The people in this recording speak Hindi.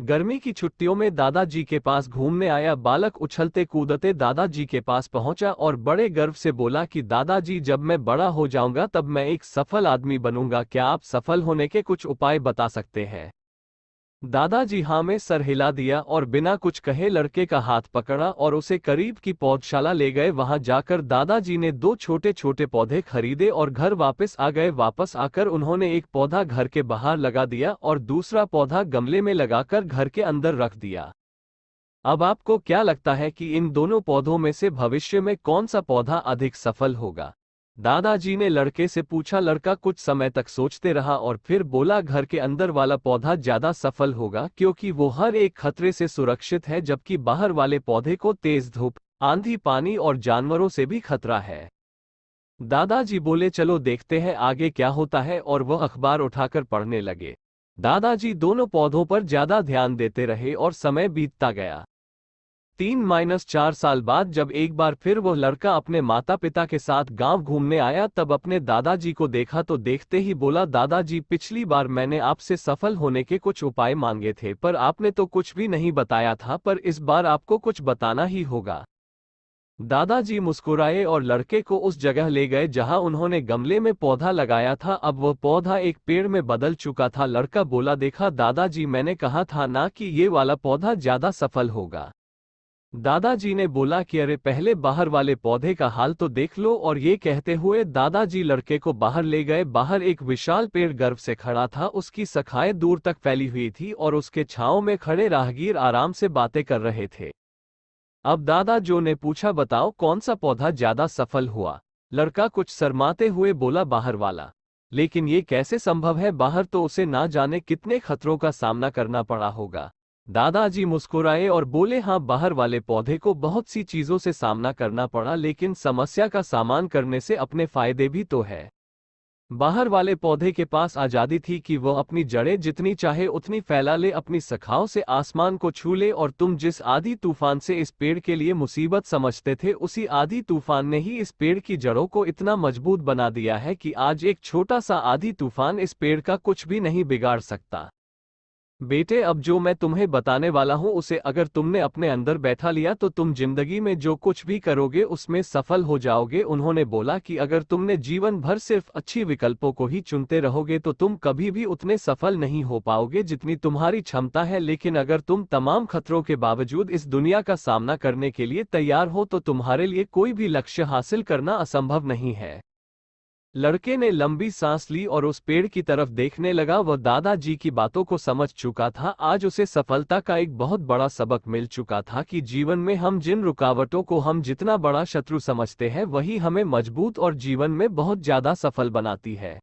गर्मी की छुट्टियों में दादाजी के पास घूमने आया बालक उछलते कूदते दादाजी के पास पहुंचा और बड़े गर्व से बोला कि दादाजी, जब मैं बड़ा हो जाऊंगा तब मैं एक सफल आदमी बनूंगा। क्या आप सफल होने के कुछ उपाय बता सकते हैं? दादाजी हाँ में सर हिला दिया और बिना कुछ कहे लड़के का हाथ पकड़ा और उसे करीब की पौधशाला ले गए। वहां जाकर दादाजी ने दो छोटे छोटे पौधे खरीदे और घर वापस आ गए। वापस आकर उन्होंने एक पौधा घर के बाहर लगा दिया और दूसरा पौधा गमले में लगाकर घर के अंदर रख दिया। अब आपको क्या लगता है कि इन दोनों पौधों में से भविष्य में कौन सा पौधा अधिक सफल होगा? दादाजी ने लड़के से पूछा। लड़का कुछ समय तक सोचते रहा और फिर बोला, घर के अंदर वाला पौधा ज्यादा सफल होगा क्योंकि वो हर एक खतरे से सुरक्षित है, जबकि बाहर वाले पौधे को तेज धूप, आंधी, पानी और जानवरों से भी खतरा है। दादाजी बोले, चलो देखते हैं आगे क्या होता है, और वह अखबार उठाकर पढ़ने लगे। दादाजी दोनों पौधों पर ज्यादा ध्यान देते रहे और समय बीतता गया। 3-4 साल बाद जब एक बार फिर वह लड़का अपने माता पिता के साथ गांव घूमने आया, तब अपने दादाजी को देखा तो देखते ही बोला, दादाजी, पिछली बार मैंने आपसे सफल होने के कुछ उपाय मांगे थे पर आपने तो कुछ भी नहीं बताया था, पर इस बार आपको कुछ बताना ही होगा। दादाजी मुस्कुराए और लड़के को उस जगह ले गए जहां उन्होंने गमले में पौधा लगाया था। अब वह पौधा एक पेड़ में बदल चुका था। लड़का बोला, देखा दादाजी, मैंने कहा था ना कि ये वाला पौधा ज्यादा सफल होगा। दादाजी ने बोला कि अरे, पहले बाहर वाले पौधे का हाल तो देख लो। और ये कहते हुए दादाजी लड़के को बाहर ले गए। बाहर एक विशाल पेड़ गर्व से खड़ा था, उसकी शाखाएं दूर तक फैली हुई थी और उसके छांव में खड़े राहगीर आराम से बातें कर रहे थे। अब दादाजी ने पूछा, बताओ कौन सा पौधा ज्यादा सफल हुआ? लड़का कुछ शर्माते हुए बोला, बाहर वाला। लेकिन ये कैसे संभव है? बाहर तो उसे ना जाने कितने खतरों का सामना करना पड़ा होगा। दादाजी मुस्कुराए और बोले, हाँ, बाहर वाले पौधे को बहुत सी चीजों से सामना करना पड़ा, लेकिन समस्या का सामना करने से अपने फायदे भी तो है। बाहर वाले पौधे के पास आजादी थी कि वह अपनी जड़ें जितनी चाहे उतनी फैला ले, अपनी शाखाओं से आसमान को छू ले। और तुम जिस आधी तूफान से इस पेड़ के लिए मुसीबत समझते थे, उसी आधी तूफान ने ही इस पेड़ की जड़ों को इतना मजबूत बना दिया है कि आज एक छोटा सा आधी तूफान इस पेड़ का कुछ भी नहीं बिगाड़ सकता। बेटे, अब जो मैं तुम्हें बताने वाला हूं उसे अगर तुमने अपने अंदर बैठा लिया तो तुम जिंदगी में जो कुछ भी करोगे उसमें सफल हो जाओगे। उन्होंने बोला कि अगर तुमने जीवन भर सिर्फ अच्छी विकल्पों को ही चुनते रहोगे तो तुम कभी भी उतने सफल नहीं हो पाओगे जितनी तुम्हारी क्षमता है। लेकिन अगर तुम तमाम खतरों के बावजूद इस दुनिया का सामना करने के लिए तैयार हो तो तुम्हारे लिए कोई भी लक्ष्य हासिल करना असंभव नहीं है। लड़के ने लंबी सांस ली और उस पेड़ की तरफ देखने लगा। वह दादाजी की बातों को समझ चुका था। आज उसे सफलता का एक बहुत बड़ा सबक मिल चुका था कि जीवन में हम जिन रुकावटों को हम जितना बड़ा शत्रु समझते हैं, वही हमें मजबूत और जीवन में बहुत ज्यादा सफल बनाती है।